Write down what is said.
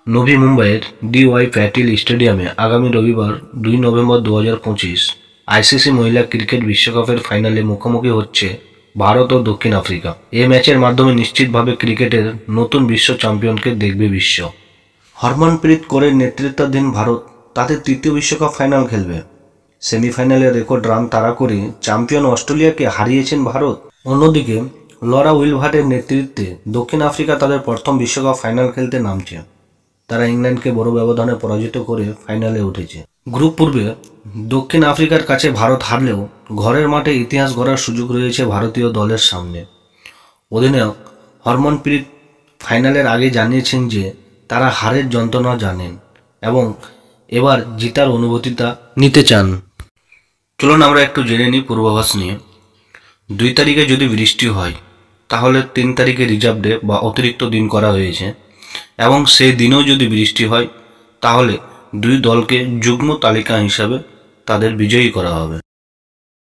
নভি মুম্বাইয়ের DY প্যাটিল স্টেডিয়ামে আগামী রবিবার 2 নভেম্বর 2025 আইসিসি মহিলা ক্রিকেট বিশ্বকাপের ফাইনালে মুখোমুখি হচ্ছে ভারত ও দক্ষিণ আফ্রিকা। এই ম্যাচের মাধ্যমে নিশ্চিতভাবে ক্রিকেটের নতুন বিশ্ব চ্যাম্পিয়নকে দেখবে বিশ্ব। হরমনপ্রীত কৌরের নেতৃত্বাধীন ভারত তাদের তৃতীয় বিশ্বকাপ ফাইনাল খেলবে। সেমিফাইনালে রেকর্ড রান তাড়া করে চ্যাম্পিয়ন অস্ট্রেলিয়াকে হারিয়েছেন ভারত। অন্যদিকে লরা উইলভার্টের নেতৃত্বে দক্ষিণ আফ্রিকা তাদের প্রথম বিশ্বকাপ ফাইনাল খেলতে নামছে। তারা ইংল্যান্ডকে বড় ব্যবধানে পরাজিত করে ফাইনালে উঠেছে। গ্রুপ পর্বে দক্ষিণ আফ্রিকার কাছে ভারত হারলেও ঘরের মাঠে ইতিহাস গড়ার সুযোগ রয়েছে ভারতীয় দলের সামনে। অধিনায়ক হরমনপ্রীত ফাইনালের আগে জানিয়েছেন যে তারা হারের যন্ত্রণা জানেন এবং এবার জিতার অনুভূতিটা নিতে চান। চলুন আমরা একটু জেনে নিই পূর্বাভাস নিয়ে। 2 তারিখে যদি বৃষ্টি হয় তাহলে 3 তারিখে রিজার্ভ ডে বা অতিরিক্ত দিন করা হয়েছে এবং সেই দিনেও যদি বৃষ্টি হয় তাহলে 2 দলকে যুগ্ম তালিকা হিসাবে তাদের বিজয়ী করা হবে।